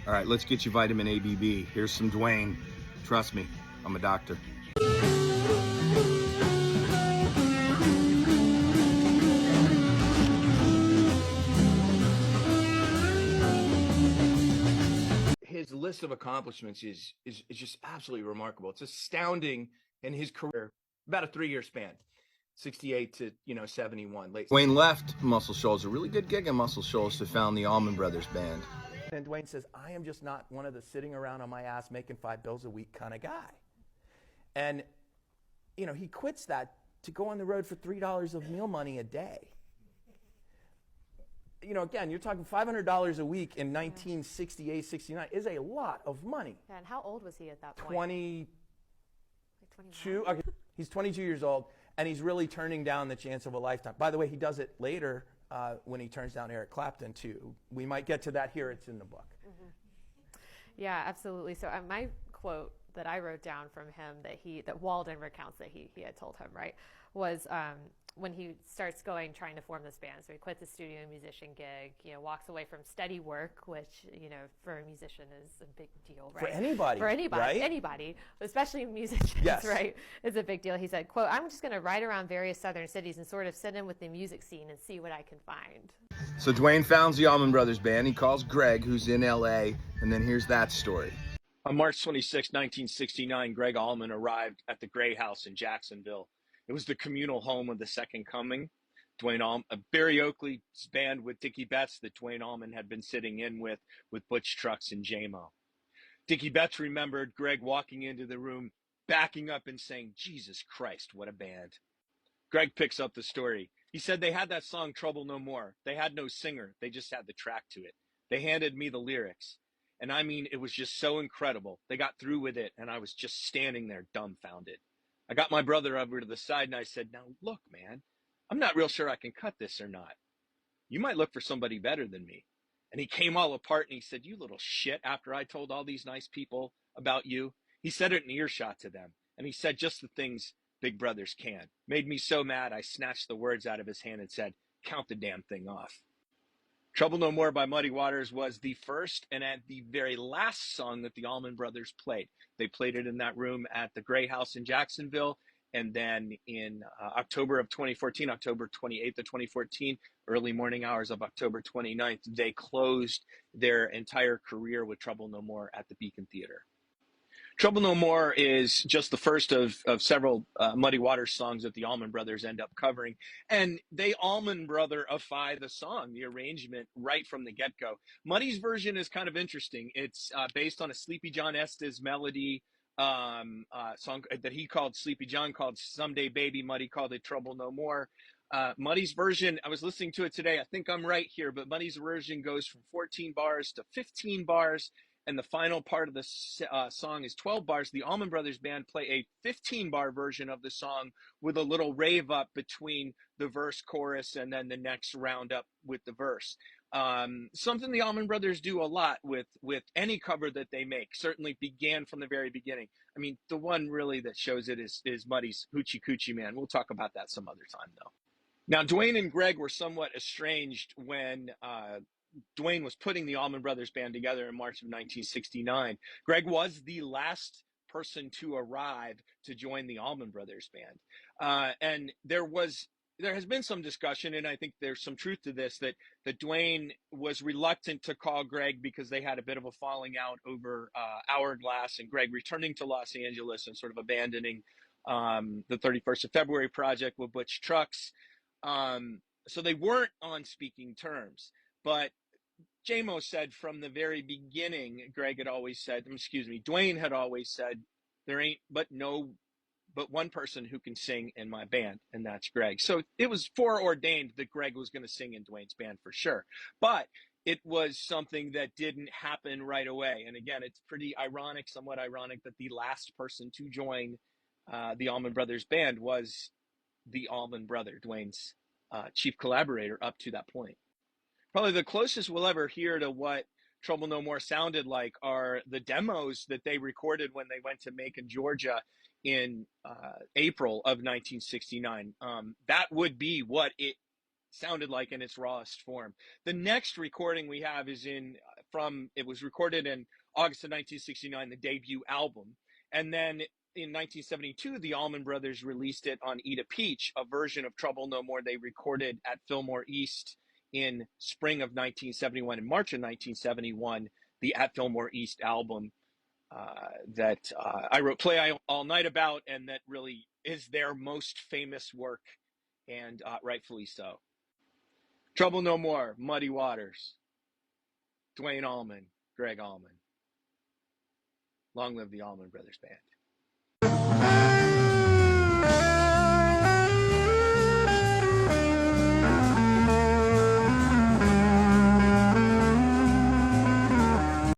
All right, let's get you vitamin ABB. Here's some Duane. Trust me, I'm a doctor. His list of accomplishments is just absolutely remarkable. It's astounding in his career, about a 3-year span, 68 to 71. Duane left Muscle Shoals, a really good gig in Muscle Shoals, to found the Allman Brothers Band. And Duane says, I am just not one of the sitting around on my ass making $5 a week kind of guy. And he quits that to go on the road for $3 of meal money a day. Again, you're talking $500 a week in 1968, 69 is a lot of money. Yeah, and how old was he at that point? 22. Okay. He's 22 years old, and he's really turning down the chance of a lifetime. By the way, he does it later when he turns down Eric Clapton, too. We might get to that here. It's in the book. Mm-hmm. Yeah, absolutely. So my quote that I wrote down from him that Walden recounts that he had told him, right, was when he starts trying to form this band. So he quits the studio musician gig, walks away from steady work, which, for a musician is a big deal, right? For anybody. Right? Anybody, especially musicians, yes. Right? It's a big deal. He said, quote, I'm just going to ride around various southern cities and sort of sit in with the music scene and see what I can find. So Duane founds the Allman Brothers Band. He calls Gregg, who's in L.A., and then here's that story. On March 26, 1969, Gregg Allman arrived at the Gray House in Jacksonville. It was the communal home of the Second Coming. Duane Allman, Barry Oakley's band with Dickie Betts that Duane Allman had been sitting in with Butch Trucks and J-Mo. Dickie Betts remembered Gregg walking into the room, backing up and saying, Jesus Christ, what a band. Gregg picks up the story. He said they had that song, Trouble No More. They had no singer. They just had the track to it. They handed me the lyrics. And I mean, it was just so incredible. They got through with it, and I was just standing there dumbfounded. I got my brother over to the side, and I said, now, look, man, I'm not real sure I can cut this or not. You might look for somebody better than me. And he came all apart, and he said, you little shit, after I told all these nice people about you. He said it in earshot to them, and he said just the things big brothers can. Made me so mad, I snatched the words out of his hand and said, count the damn thing off. Trouble No More by Muddy Waters was the first and at the very last song that the Allman Brothers played. They played it in that room at the Gray House in Jacksonville. And then in October of 2014, October 28th of 2014, early morning hours of October 29th, they closed their entire career with Trouble No More at the Beacon Theater. Trouble No More is just the first of several Muddy Waters songs that the Allman Brothers end up covering. And they Allman Brother-ify the song, the arrangement, right from the get-go. Muddy's version is kind of interesting. It's based on a Sleepy John Estes melody song that he called Sleepy John, called Someday Baby. Muddy called it Trouble No More. Muddy's version, I was listening to it today. I think I'm right here, but Muddy's version goes from 14 bars to 15 bars. And the final part of the song is 12 bars. The Allman Brothers Band play a 15-bar version of the song with a little rave up between the verse, chorus, and then the next round up with the verse. Something the Allman Brothers do a lot with any cover that they make. Certainly began from the very beginning. I mean, the one really that shows it is Muddy's Hoochie Coochie Man. We'll talk about that some other time, though. Now, Duane and Gregg were somewhat estranged when Duane was putting the Allman Brothers Band together in March of 1969. Gregg was the last person to arrive to join the Allman Brothers Band. And there has been some discussion, and I think there's some truth to this, that Duane was reluctant to call Gregg because they had a bit of a falling out over Hourglass, and Gregg returning to Los Angeles and sort of abandoning the 31st of February project with Butch Trucks. So they weren't on speaking terms. But J-Mo said from the very beginning, Duane had always said, there ain't but one person who can sing in my band, and that's Gregg. So it was foreordained that Gregg was going to sing in Duane's band for sure. But it was something that didn't happen right away. And again, it's pretty ironic, somewhat ironic, that the last person to join the Allman Brothers Band was the Allman brother, Duane's chief collaborator up to that point. Probably the closest we'll ever hear to what Trouble No More sounded like are the demos that they recorded when they went to Macon, Georgia in April of 1969. That would be what it sounded like in its rawest form. The next recording we have is in it was recorded in August of 1969, the debut album. And then in 1972, the Allman Brothers released it on Eat a Peach, a version of Trouble No More they recorded at Fillmore East in spring of 1971 and March of 1971, the At Fillmore East album that I wrote Play All Night about, and that really is their most famous work, and rightfully so. Trouble No More, Muddy Waters, Duane Allman, Gregg Allman. Long live the Allman Brothers Band.